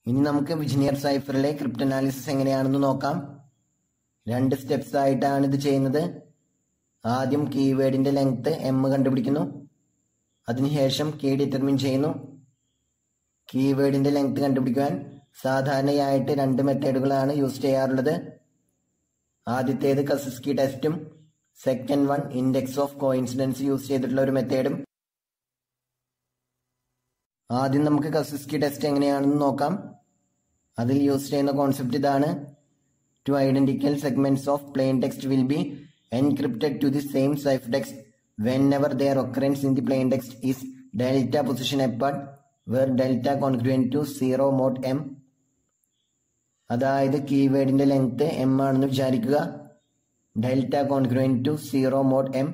ഇനി നമുക്ക് വിജിനിയർ സൈഫറിലെ ക്രിപ്റ്റനാലിസിസ് എങ്ങനെയാണെന്ന് നോക്കാം. 2 സ്റ്റെപ്സ് ആയിട്ടാണ് ഇത് ചെയ്യുന്നത്. ആദ്യം കീവേഡിന്റെ ലെങ്ത് m കണ്ടുപിടിക്കുന്നു. അതിനുശേഷം കീ ഡിറ്റർമിൻ ചെയ്യുന്നു. കീവേഡിന്റെ ലെങ്ത് കണ്ടുപിടിക്കാൻ സാധാരണയായിട്ട് 2 മെത്തേഡുകളാണ് യൂസ് ചെയ്യാറുള്ളത്. ആദ്യത്തേത് കസിസ്കി ടെസ്റ്റും second one index of coincidence use ചെയ്തിട്ടുള്ള ഒരു മെത്തേഡും. ആദ്യം നമുക്ക് കസിസ്കി ടെസ്റ്റ് എങ്ങനെയാണെന്ന് നോക്കാം. അതിൽ യൂസ് ചെയ്യുന്ന കോൺസെപ്റ്റ് ഇതാണ്. 2 identical segments of plain text will be encrypted to the same ciphertext whenever their occurrence in the plain text is delta position apart, where delta congruent to 0 mod m. അതായത് കീവേഡിന്റെ length m ആണെന്ന് വിചാരിക്കുക. Delta congruent to 0 mod m,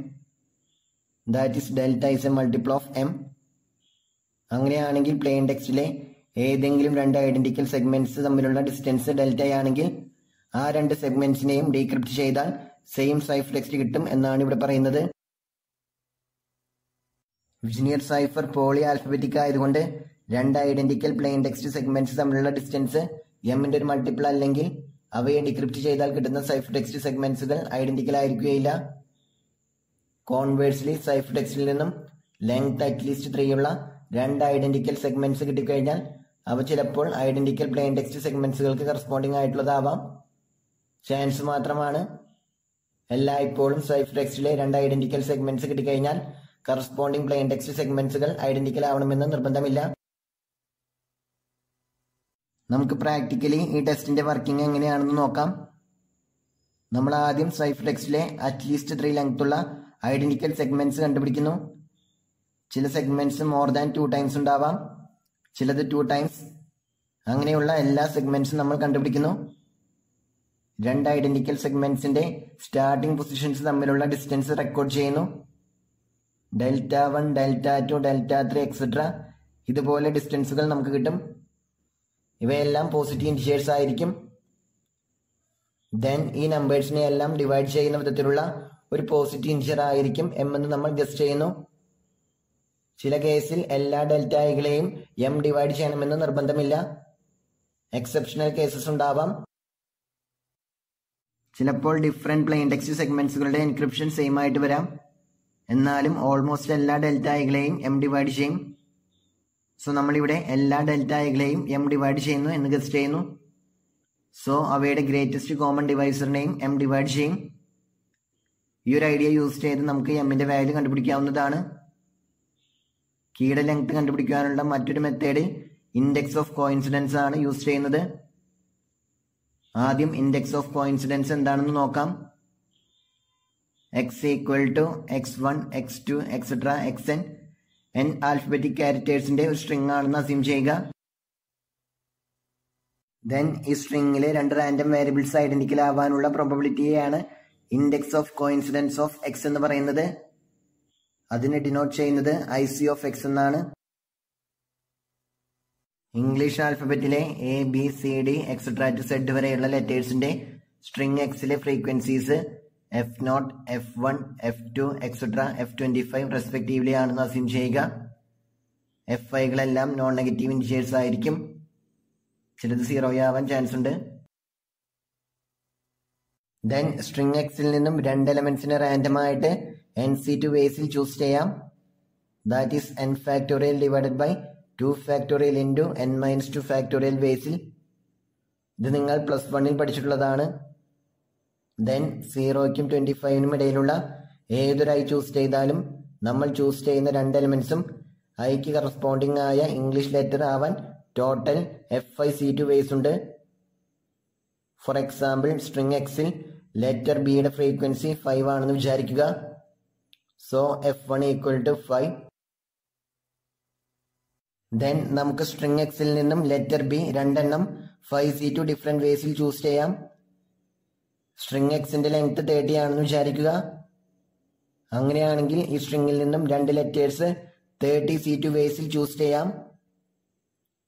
that is delta is a multiple of m. അങ്ങനെയാണെങ്കിൽ plain ടെക്സ്റ്റിലെ ഏതെങ്കിലും 2 identical segments തമ്മിലുള്ള distance ഡെൽറ്റയാണെങ്കിൽ ആ 2 സെഗ്മെന്റ്സിനെയും ഡീക്രിപ്റ്റ് ചെയ്താൽ സെയിം സൈഫർ ടെക്സ്റ്റ് കിട്ടും എന്നാണ് ഇവിടെ പറയുന്നത്. വിജിനിയർ സൈഫർ പോളി ആൽഫബറ്റിക് ആയതുകൊണ്ട് 2 ഐഡന്റിക്കൽ പ്ലെയിൻ ടെക്സ്റ്റ് സെഗ്മെന്റ്സ് തമ്മിലുള്ള ഡിസ്റ്റൻസ് എമ്മിന്റെ ഒരു മൾട്ടിപ്പിൾ അല്ലെങ്കിൽ അവയെ ഡീക്രിപ്റ്റ് ചെയ്താൽ കിട്ടുന്ന സൈഫർ ടെക്സ്റ്റ് സെഗ്മെന്റ്സുകൾ ഐഡന്റിക്കൽ ആയിരിക്കുകയില്ല. കോൺവേഴ്സ്ലി സൈഫർ ടെക്സ്റ്റിൽ നിന്നും ലെങ്ത് അറ്റ്ലീസ്റ്റ് 3 ഉള്ള 2 ഐഡന്റിക്കൽ സെഗ്മെന്റ്സ് കിട്ടിക്കഴിഞ്ഞാൽ അവ ചിലപ്പോൾ ഐഡന്റിക്കൽ പ്ലെയിൻ ടെക്സ്റ്റ് സെഗ്മെന്റ്സുകൾക്ക് കറസ്പോണ്ടിങ് ആയിട്ടുള്ളതാവാം. ചാൻസ് മാത്രമാണ്. എല്ലായ്പ്പോഴും സൈഫർ ടെക്സ്റ്റിലെ 2 ഐഡന്റിക്കൽ സെഗ്മെന്റ്സ് കിട്ടിക്കഴിഞ്ഞാൽ കറസ്പോണ്ടിങ് പ്ലെയിൻ ടെക്സ്റ്റ് സെഗ്മെന്റ്സുകൾ ഐഡന്റിക്കൽ ആവണമെന്ന് നിർബന്ധമില്ല. നമുക്ക് പ്രാക്ടിക്കലി ഈ ടെസ്റ്റിന്റെ വർക്കിംഗ് എങ്ങനെയാണെന്ന് നോക്കാം. നമ്മൾ ആദ്യം സൈഫർ ടെക്സ്റ്റിലെ അറ്റ്ലീസ്റ്റ് 3 ലെങ്ത് ഉള്ള ഐഡന്റിക്കൽ സെഗ്മെന്റ്സ് കണ്ടുപിടിക്കുന്നു. ചില സെഗ്മെന്റ്സ് മോർ ദാൻ 2 ടൈംസ് ഉണ്ടാവാം, ചിലത് 2 ടൈംസ്. അങ്ങനെയുള്ള എല്ലാ സെഗ്മെന്റ്സും നമ്മൾ കണ്ടുപിടിക്കുന്നു. 2 ഐഡന്റിക്കൽ സെഗ്മെന്റ്സിന്റെ സ്റ്റാർട്ടിംഗ് പൊസിഷൻസ് തമ്മിലുള്ള ഡിസ്റ്റൻസ് റെക്കോർഡ് ചെയ്യുന്നു. ഡെൽറ്റ 1, ഡെൽറ്റ 2, ഡെൽറ്റ 3 എക്സെട്ര ഇതുപോലെ ഡിസ്റ്റൻസുകൾ നമുക്ക് കിട്ടും. ഇവയെല്ലാം പോസിറ്റീവ് ഇൻറ്റിജേഴ്സ് ആയിരിക്കും. ദെൻ ഈ നമ്പേഴ്സിനെ എല്ലാം ഡിവൈഡ് ചെയ്യുന്ന വിധത്തിലുള്ള ഒരു പോസിറ്റീവ് ഇൻറ്റിജർ ആയിരിക്കും m എന്ന് നമ്മൾ ഗസ് ചെയ്യുന്നു. ചില കേസിൽ എല്ലാ ഡെൽറ്റകളെയും m ഡിവൈഡ് ചെയ്യണമെന്ന് നിർബന്ധമില്ല. എക്സെപ്ഷണൽ കേസസ് ഉണ്ടാവാം. ചിലപ്പോൾ ഡിഫറെന്റ് പ്ലെയിൻ ടെക്സ്റ്റ് സെഗ്മെന്റ്സുകളുടെ എൻക്രിപ്ഷൻ സെയിം ആയിട്ട് വരാം. എന്നാലും ഓൾമോസ്റ്റ് എല്ലാ ഡെൽറ്റകളെയും m ഡിവൈഡ് ചെയ്യും. സോ നമ്മളിവിടെ എല്ലാ ഡെൽറ്റകളെയും m ഡിവൈഡ് ചെയ്യുന്നു എന്ന് ഗസ് ചെയ്യുന്നു. സോ അവയുടെ ഗ്രേറ്റസ്റ്റ് കോമൺ ഡിവൈസറിനെയും m ഡിവൈഡ് ചെയ്യും. ഈ ഒരു ഐഡിയ യൂസ് ചെയ്ത് നമുക്ക് എമ്മിന്റെ വാല്യൂ കണ്ടുപിടിക്കാവുന്നതാണ്. കീയുടെ ലെങ്ത് കണ്ടുപിടിക്കാനുള്ള മറ്റൊരു മെത്തേഡ് ഇൻഡെക്സ് ഓഫ് കോയിൻസിഡൻസ് ആണ് യൂസ് ചെയ്യുന്നത്. ആദ്യം ഇൻഡെക്സ് ഓഫ് കോയിൻസിഡൻസ് എന്താണെന്ന് നോക്കാം. x equal to x1, x2 etcetera xn n alphabetic ക്യാരക്ടേഴ്സിന്റെ ഒരു സ്ട്രിംഗ് ആണെന്ന് അസ്യൂം ചെയ്യുക. ദെൻ ഈ സ്ട്രിംഗിലെ 2 റാൻഡം വേരിയബിൾസ് ഐഡന്റിക്കൽ ആവാനുള്ള പ്രോബബിലിറ്റിയെയാണ് index of coincidence of x എന്ന് പറയുന്നത്. അതിനെ ഡിനോട്ട് ചെയ്യുന്നത് IC ഓഫ് x എന്നാണ്. ഇംഗ്ലീഷ് ആൽഫബറ്റിലെ A, B, C, D etcetera to Z വരെയുള്ള ലെറ്റേഴ്സിന്റെ സ്ട്രിംഗ് എക്സിലെ frequencies F0, F1, F2 etcetera F25 respectively ആണെന്ന് അസ്യൂം ചെയ്യുക. Fi-കളെല്ലാം നോൺ നെഗറ്റീവ് ഇൻറ്റിജേഴ്സ് ആയിരിക്കും. ചിലത് 0 ആവാൻ ചാൻസ് ഉണ്ട്. ദെൻ സ്ട്രിംഗ് എക്സിൽ നിന്നും 2 എലമെന്റ്സിനെ റാൻഡം ആയിട്ട് NC2 വേസിൽ ചൂസ് ചെയ്യാം. That is n factorial divided by 2 factorial into n-2 factorial വേസിൽ. ഇത് നിങ്ങൾ +1 പഠിച്ചിട്ടുള്ളതാണ്. ദെൻ 0ക്കും 25നും ഇടയിലുള്ള ഏതൊരു ഐ ചൂസ് ചെയ്താലും നമ്മൾ ചൂസ് ചെയ്യുന്ന 2 എലമെന്റ്സും ഐക്ക് കറസ്പോണ്ടിങ് ആയ ഇംഗ്ലീഷ് ലെറ്റർ ആവാൻ ടോട്ടൽ FIC2 വേസ് ഉണ്ട്. ഫോർ എക്സാമ്പിൾ സ്ട്രിംഗ് എക്സിൽ ലെറ്റർ ബിയുടെ ഫ്രീക്വൻസി 5 ആണെന്ന് വിചാരിക്കുക. So F1 equal to 5. Then നമുക്ക് സ്ട്രിംഗ് എക്സിൽ നിന്നും ലെറ്റർ ബി 2 എണ്ണം 5C2 ഡിഫറെന്റ് വേസിൽ ചൂസ് ചെയ്യാം. സ്ട്രിംഗ് എക്സിന്റെ ലെങ്ത് 30 ആണെന്ന് വിചാരിക്കുക. അങ്ങനെയാണെങ്കിൽ ഈ സ്ട്രിംഗിൽ നിന്നും 2 ലെറ്റേഴ്സ് 30C2 വേസിൽ ചൂസ് ചെയ്യാം.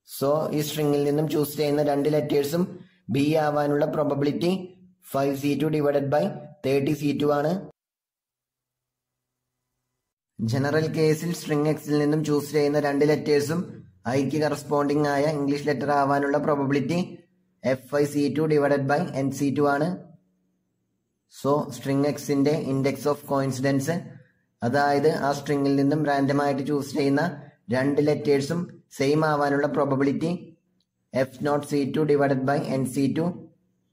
സോ ഈ സ്ട്രിംഗിൽ നിന്നും ചൂസ് ചെയ്യുന്ന 2 ലെറ്റേഴ്സും ബി ആവാനുള്ള probability 5C2 divided by 30C2 ആണ്. ജനറൽ കേസിൽ സ്ട്രിംഗ് എക്സിൽ നിന്നും ചൂസ് ചെയ്യുന്ന 2 ലെറ്റേഴ്സും ഐക്ക് കറസ്പോണ്ടിങ് ആയ ഇംഗ്ലീഷ് ലെറ്റർ ആവാനുള്ള probability FIC2 divided by NC2 ആണ്. സോ സ്ട്രിങ് എക്സിന്റെ ഇൻഡെക്സ് ഓഫ് കോയിൻസിഡൻസ്, അതായത് ആ സ്ട്രിങ്ങിൽ നിന്നും റാൻഡം ആയിട്ട് ചൂസ് ചെയ്യുന്ന രണ്ട് ലെറ്റേഴ്സും സെയിം ആവാനുള്ള probability F0C2 divided by NC2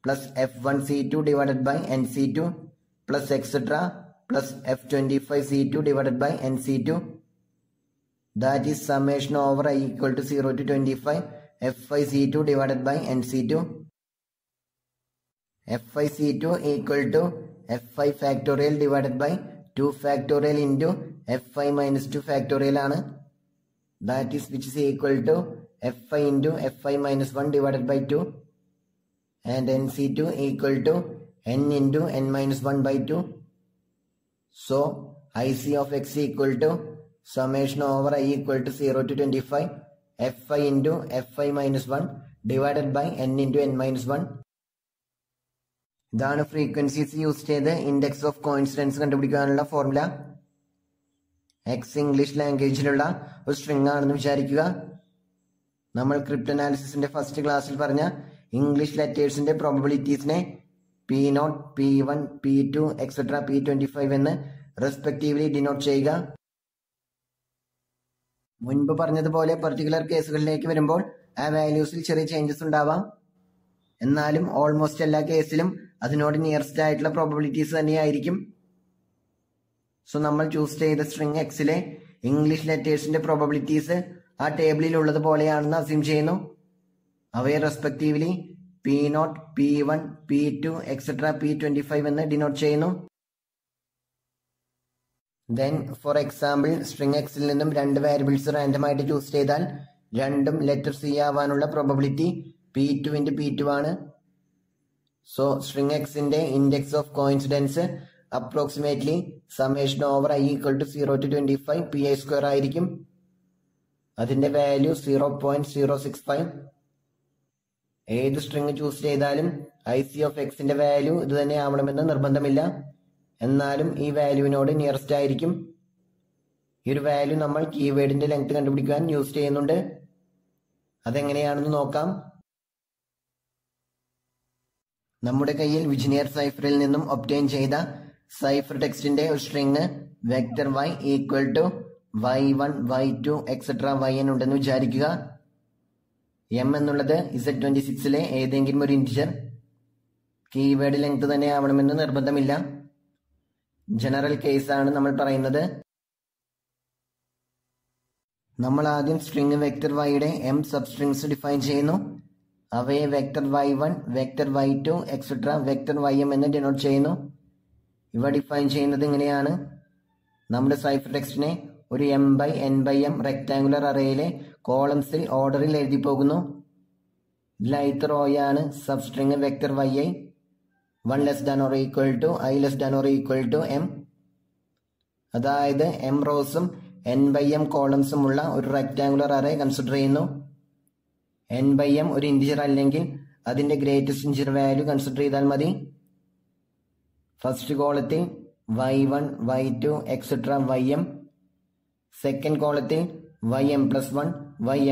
plus F1C2 divided by NC2 plus etcetera plus F25C2 divided by NC2. That is summation over I equal to 0 to 25 FIC2 divided by NC2. FIC2 equal to Fi factorial divided by 2 factorial into Fi minus 2 factorial ആണ്. That is which is equal to Fi into Fi minus 1 divided by 2 and NC2 equal to N into N minus 1 by 2. So IC of X equal to summation over I equal to 0 to 25 Fi into Fi minus 1 divided by N into N minus 1. ഇതാണ് frequencies use ചെയ്ത് index of coincidence കണ്ടുപിടിക്കാനുള്ള formula. X English ലാംഗ്വേജിലുള്ള ഒരു string ആണെന്ന് വിചാരിക്കുക. നമ്മൾ ക്രിപ്റ്റനാലിസിന്റെ first ക്ലാസ്സിൽ പറഞ്ഞ English ലെറ്റേഴ്സിന്റെ പ്രോബബിലിറ്റീസിനെ P0, P1, P2 etcetera P25 എന്ന് റെസ്പെക്റ്റീവ്ലി ഡിനോട്ട് ചെയ്യുക. മുൻപ് പറഞ്ഞതുപോലെ പെർട്ടിക്കുലർ കേസുകളിലേക്ക് വരുമ്പോൾ ആ വാല്യൂസിൽ ചെറിയ ചേഞ്ചസ് ഉണ്ടാവാം. എന്നാലും ഓൾമോസ്റ്റ് എല്ലാ കേസിലും അതിനോട് നിയറസ്റ്റ് ആയിട്ടുള്ള പ്രോബബിലിറ്റീസ് തന്നെയായിരിക്കും. സോ നമ്മൾ ചൂസ് ചെയ്ത സ്ട്രിങ് എക്സിലെ ഇംഗ്ലീഷ് ലെറ്റേഴ്സിന്റെ പ്രോബബിലിറ്റീസ് ആ ടേബിളിൽ ഉള്ളതുപോലെയാണെന്ന് അസ്യൂം ചെയ്യുന്നു. അവയെ respectively P0, P1, P2 etcetera P25 എന്ന് ഡിനോട്ട് ചെയ്യുന്നു. ദെൻ ഫോർ എക്സാമ്പിൾ സ്ട്രിങ് എക്സിൽ നിന്നും രണ്ട് വേരിയബിൾസ് റാൻഡം ആയിട്ട് ചൂസ് ചെയ്താൽ രണ്ടും ലെറ്റർ C ആവാനുള്ള പ്രോബബിലിറ്റി P2 into P2 ആണ്. സോ സ്ട്രിങ് എക്സിന്റെ index of coincidence approximately summation over I equal to 0 to 25 PI² ആയിരിക്കും. അതിന്റെ വാല്യൂ 0.065. ഏത് സ്ട്രിങ് ചൂസ് ചെയ്താലും IC of Xന്റെ വാല്യൂ ഇത് തന്നെ ആവണമെന്ന് നിർബന്ധമില്ല. എന്നാലും ഈ വാല്യൂവിനോട് നിയറസ്റ്റ് ആയിരിക്കും. ഈ ഒരു വാല്യൂ നമ്മൾ കീവേഡിന്റെ ലെങ്ത് കണ്ടുപിടിക്കാൻ യൂസ് ചെയ്യുന്നുണ്ട്. അതെങ്ങനെയാണെന്ന് നോക്കാം. നമ്മുടെ കയ്യിൽ വിജിനിയർ സൈഫറിൽ നിന്നും ഒബ്റ്റെയിൻ ചെയ്ത സൈഫർ ടെക്സ്റ്റിന്റെ ഒരു string vector y equal to y1, y2 etcetera yn ഉണ്ടെന്ന് വിചാരിക്കുക. m എന്നുള്ളത് Z26ലെ ഏതെങ്കിലും ഒരു ഇന്റിജർ. കീവേഡ് ലെങ്ത് തന്നെ ആവണമെന്ന് നിർബന്ധമില്ല. ജനറൽ കേസാണ് നമ്മൾ പറയുന്നത്. നമ്മൾ ആദ്യം സ്ട്രിങ് വെക്ടർ വൈയുടെ m സബ്സ്ട്രിങ്സ് ഡിഫൈൻ ചെയ്യുന്നു. അവയെ vector y1, vector y2 etcetera vector ym എന്ന് ഡിനോട്ട് ചെയ്യുന്നു. ഇവ ഡിഫൈൻ ചെയ്യുന്നത് ഇങ്ങനെയാണ്. നമ്മുടെ സൈഫർ ടെക്സ്റ്റിനെ ഒരു m/n/m റെക്ടാങ്കുലർ അറേയിലെ കോളംസിൽ ഓർഡറിൽ എഴുതി പോകുന്നു. Lathe റോയാണ് substring vector yi 1 less than or equal to I less than or equal to m. അതായത് m റോസും n/m കോളംസും ഉള്ള ഒരു റെക്ടാങ്കുലർ അറേ കൺസിഡർ ചെയ്യുന്നു. n/m ഒരു ഇന്റിജർ അല്ലെങ്കിൽ അതിന്റെ ഗ്രേറ്റസ്റ്റ് ഇന്റിജർ വാല്യൂ കൺസിഡർ ചെയ്താൽ മതി. ഫസ്റ്റ് കോളത്തിൽ y1, y2 etcetera ym. Second കോളത്തിൽ ym plus 1,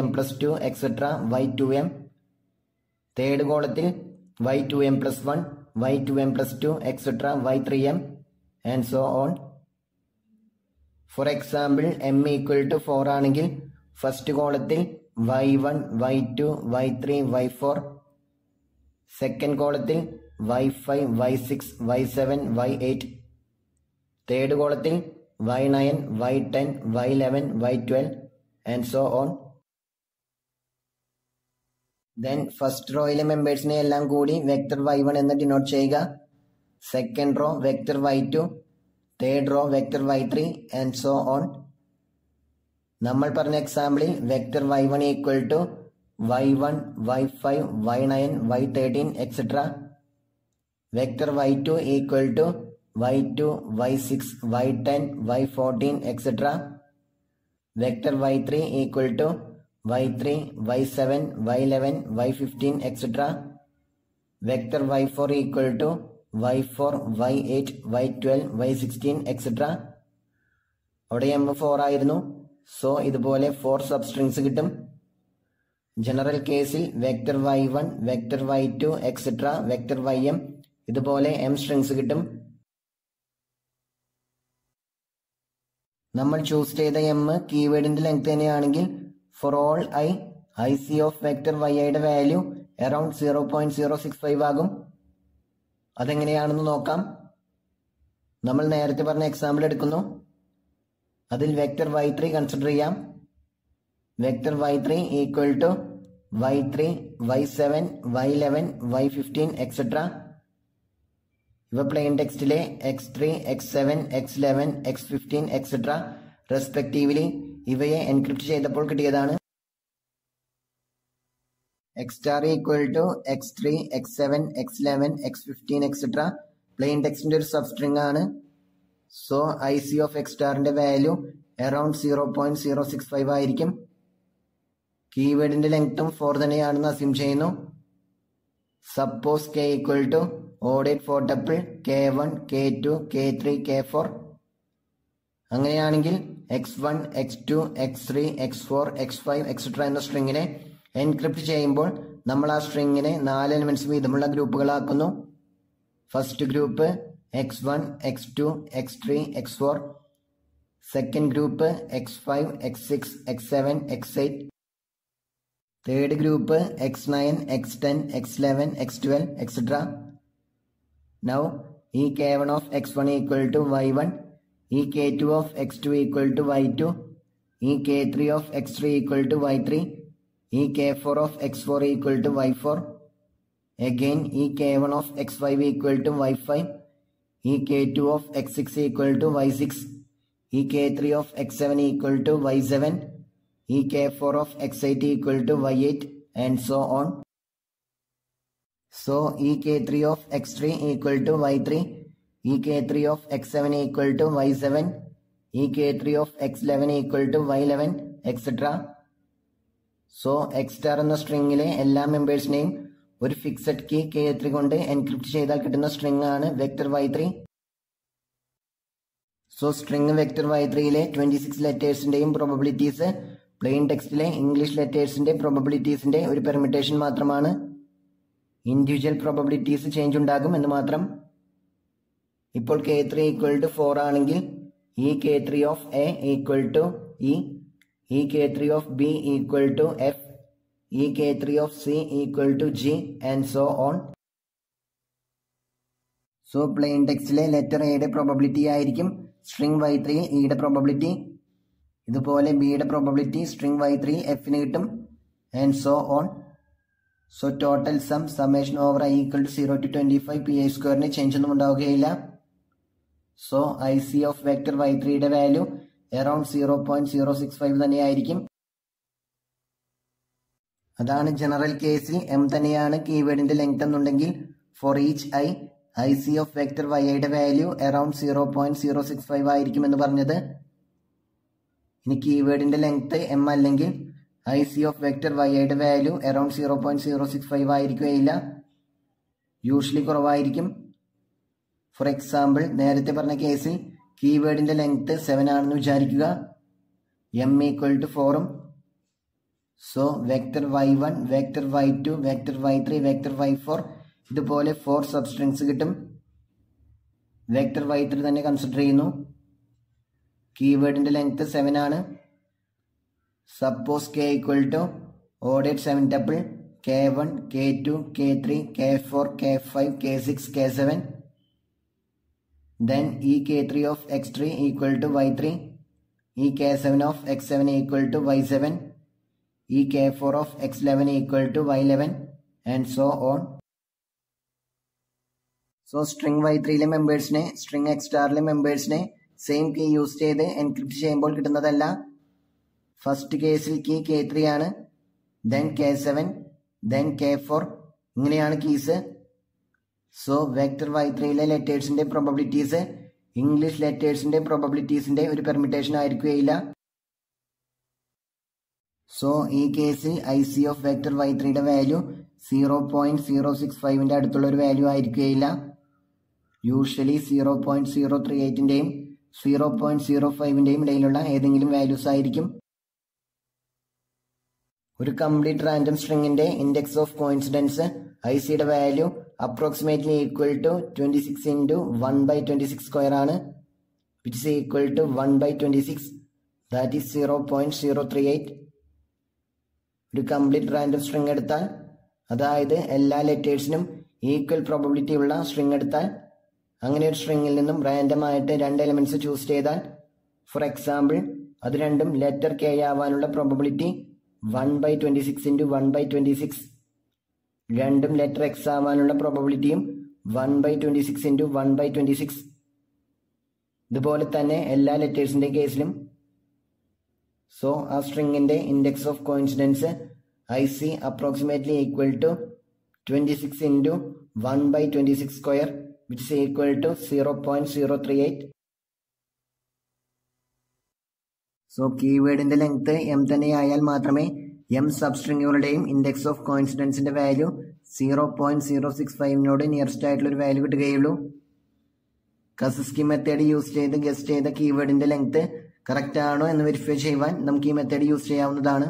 ym plus 2 etcetera y2m. Third കോളത്തിൽ y2m plus 1, y2m plus 2 etc. y3m and so on. For example m equal to 4 ആണെങ്കിൽ first കോളത്തിൽ y1, y2, y3, y4. Second കോളത്തിൽ y5, y6, y7, y8. Third കോളത്തിൽ y9, y10, y11, y12 and so on. Then first റോയിലെ മെമ്പേഴ്സിനെ എല്ലാം കൂടി vector y1 എന്ന് denote ചെയ്യുക. Second row vector y2, third row vector y3 and so on. നമ്മൾ പറഞ്ഞ എക്സാമ്പിളിൽ vector y1 equal to y1, y5, y9, y13 etcetera. Vector y2 equal to y2, y6, y10, y14 etcetera. Vector y3 equal to y3, y7, y11, y15 etc. Vector y4 equal to y4, y8, y12, y16 etc. അവിടെ m 4 ആയിരുന്നു. So ഇതുപോലെ 4 സബ്സ്ട്രിങ്സ് കിട്ടും. General കേസിൽ vector y1, vector y2 etcetera vector ym ഇതുപോലെ m strings കിട്ടും. നമ്മൾ choose ചെയ്ത m കീവേഡിന്റെ ലെങ്ത് തന്നെയാണെങ്കിൽ for all IC of vector yയുടെ വാല്യൂ അറൌണ്ട് 0.065 ആകും. അതെങ്ങനെയാണെന്ന് നോക്കാം. നമ്മൾ നേരത്തെ പറഞ്ഞ എക്സാമ്പിൾ എടുക്കുന്നു. അതിൽ വെക്ടർ y3 കൺസിഡർ ചെയ്യാം. Vector y3 equal to y3, y7, y11, y15 etcetera. ഇവ പ്ലെയിൻ ടെക്സ്റ്റിലെ x3, x7, x11, x15 etcetera respectively ഇവയെ എൻക്രിപ്റ്റ് ചെയ്തപ്പോൾ കിട്ടിയതാണ്. x star equal to x3, x7, x11, x15 etcetera plain ടെക്സ്റ്റിന്റെ ഒരു സബ്സ്ട്രിംഗ് ആണ്. So IC of x സ്റ്റാറിന്റെ value around 0.065 ആയിരിക്കും. കീവേഡിന്റെ ലെങ്ത്തും 4 തന്നെയാണെന്ന് അസ്യൂം ചെയ്യുന്നു. സപ്പോസ് k ഈക്വൽ ടു ഓഡേഡ് 4 tuple k1, k2, k3, k4. അങ്ങനെയാണെങ്കിൽ x1, x2, x3, x4, x5 etcetera എന്ന സ്ട്രിങ്ങിനെ എൻക്രിപ്റ്റ് ചെയ്യുമ്പോൾ നമ്മൾ ആ സ്ട്രിങ്ങിനെ 4 എലിമെന്റ്സ് വീതമുള്ള ഗ്രൂപ്പുകളാക്കുന്നു. First group x1, x2, x3, x4. Second group x5, x6, x7, x8. Third group x9, x10, x11, x12 etcetera. Now ഈ k1 of x1 equal to y1, ഈ k2 of x2 equal to y2, ഈ k3 of x3 equal to y3, ഈ k4 of x4 equal to y4. Again ഈ k1 of x5 equal to y5, ഈ k2 of x6 equal to y6, ഈ k3 of x7 equal to y7, ഈ k4 of x8 equal to y8 and so on. So ഈ k3 of x3 equal to y3, ഈ k3 of x7 equal to y7, ഈ k3 of x11 equal to y11 etcetera. So x star എന്ന സ്ട്രിങ്ങിലെ എല്ലാ മെമ്പേഴ്സിനെയും ഒരു fixed key k3 കൊണ്ട് encrypt ചെയ്താൽ കിട്ടുന്ന സ്ട്രിംഗ് ആണ് vector y3. So string vector y3യിലെ 26 ലെറ്റേഴ്സിന്റെയും പ്രോബബിലിറ്റീസ് പ്ലെയിൻ ടെക്സ്റ്റിലെ ഇംഗ്ലീഷ് ലെറ്റേഴ്സിന്റെ പ്രോബബിലിറ്റീസിന്റെ ഒരു പെർമിറ്റേഷൻ മാത്രമാണ്. ഇൻഡിവിജ്വൽ പ്രോബബിലിറ്റീസ് ചേഞ്ച് ഉണ്ടാകും എന്ന് മാത്രം. ഇപ്പോൾ k3 ഈക്വൽ ടു 4 ആണെങ്കിൽ ഈ k3 of A equal to e k3 of b equal to f, e k3 of c equal to g and so on. So plain ടെക്സ്റ്റിലെ letter എയുടെ probability ആയിരിക്കും string y3 ഇയുടെ probability. ഇതുപോലെ ബിയുടെ probability string y3 എഫിന് കിട്ടും and so on. So total summation over i equal to 0 to 25 pi സ്ക്വയറിന് change ഒന്നും ഉണ്ടാവുകയില്ല. സോ IC ഓഫ് വെക്ടർ y3യുടെ വാല്യൂ അറൌണ്ട് 0.065 തന്നെയായിരിക്കും. അതാണ് ജനറൽ കേസിൽ m തന്നെയാണ് കീവേഡിന്റെ ലെങ്ത് എന്നുണ്ടെങ്കിൽ for each IC of vector yയുടെ വാല്യൂ അറൌണ്ട് 0.065 ആയിരിക്കും എന്ന് പറഞ്ഞത്. ഇനി കീവേഡിന്റെ ലെങ്ത് m അല്ലെങ്കിൽ IC ഓഫ് വെക്ടർ yയുടെ വാല്യൂ അറൌണ്ട് 0.065 ആയിരിക്കുകയില്ല, യൂഷ്വലി കുറവായിരിക്കും. ഫോർ എക്സാമ്പിൾ നേരത്തെ പറഞ്ഞ കേസിൽ കീവേഡിന്റെ ലെങ്ത് 7 ആണെന്ന് വിചാരിക്കുക, m equal to 4. So vector y1, vector y2, vector y3, vector y4 ഇതുപോലെ 4 സബ്സ്ട്രിങ്സ് കിട്ടും. വെക്ടർ y3 തന്നെ കൺസിഡർ ചെയ്യുന്നു. കീവേഡിന്റെ ലെങ്ത് 7 ആണ്. സപ്പോസ് k ഈക്വൽ ടു ഓഡേഡ് 7 tuple k1, k2, k3, k4, k5, k6, k7. Then ഈ k3 of x3 equal to y3, ഈ k7 of x7 equal to y7, ഈ k4 of x11 equal to y11 and so on. So string y3യിലെ മെമ്പേഴ്സിനെ string x സ്റ്റാറിലെ മെമ്പേഴ്സിനെ same key use ചെയ്ത് encrypt ചെയ്യുമ്പോൾ കിട്ടുന്നതല്ല. ഫസ്റ്റ് കേസിൽ കീ k3 ആണ്, ദെൻ k7, ദെൻ k4 ഇങ്ങനെയാണ് കീസ്. സോ വെക്ടർ y3യിലെ ലെറ്റേഴ്സിന്റെ പ്രോബബിലിറ്റീസ് ഇംഗ്ലീഷ് ലെറ്റേഴ്സിന്റെ പ്രോബബിലിറ്റീസിന്റെ ഒരു പെർമിറ്റേഷൻ ആയിരിക്കുകയില്ല. സോ ഈ കേസിൽ IC ഓഫ് വെക്ടർ y3യുടെ വാല്യൂ 0.065ന്റെ അടുത്തുള്ള ഒരു വാല്യൂ ആയിരിക്കുകയില്ല. യൂഷ്വലി 0.038ന്റെയും 0.05ന്റെയും ഇടയിലുള്ള ഏതെങ്കിലും വാല്യൂസ് ആയിരിക്കും. ഒരു കംപ്ലീറ്റ് റാൻഡം സ്ട്രിങ്ങിന്റെ ഇൻഡെക്സ് ഓഫ് കോയിൻസിഡൻസ് ഐസിയുടെ value approximately equal to 26 into 1/26 square ആണ്, which is equal to 1/26, that is 0.038. ഒരു കംപ്ലീറ്റ് റാൻഡം സ്ട്രിങ് എടുത്താൽ, അതായത് എല്ലാ ലെറ്റേഴ്സിനും ഈക്വൽ പ്രോബബിലിറ്റി ഉള്ള സ്ട്രിങ് എടുത്താൽ, അങ്ങനെ ഒരു സ്ട്രിങ്ങിൽ നിന്നും റാൻഡം ആയിട്ട് 2 എലമെന്റ്സ് ചൂസ് ചെയ്താൽ, ഫോർ എക്സാമ്പിൾ അത് രണ്ടും ലെറ്റർ കെ ആവാനുള്ള പ്രോബബിലിറ്റി 1/26 into 1/26, രണ്ടും ലെറ്റർ എക്സ് ആവാനുള്ള പ്രോബബിലിറ്റിയും 1/26 into 1/26. ഇതുപോലെ തന്നെ എല്ലാ ലെറ്റേഴ്സിന്റെ കേസിലും. സോ ആ സ്ട്രിങ്ങിന്റെ index of coincidence IC approximately equal to 26 into 1/26 square, which is equal to 0.038. So കീവേഡിന്റെ ലെങ്ത് m തന്നെയായാൽ മാത്രമേ m സബ്സ്ട്രിങ്ങുകളുടെയും ഇൻഡെക്സ് ഓഫ് കോയിൻസിഡൻസിന്റെ വാല്യൂ 0.065 നിയറസ്റ്റ് ആയിട്ടുള്ള ഒരു വാല്യൂ കിട്ടുകയുള്ളൂ. കസിസ്കി മെത്തേഡ് യൂസ് ചെയ്ത് ഗസ്റ്റ് ചെയ്ത കീവേഡിന്റെ ലെങ്ത് കറക്റ്റ് ആണോ എന്ന് വെരിഫൈ ചെയ്യുവാൻ നമുക്ക് ഈ മെത്തേഡ് യൂസ് ചെയ്യാവുന്നതാണ്.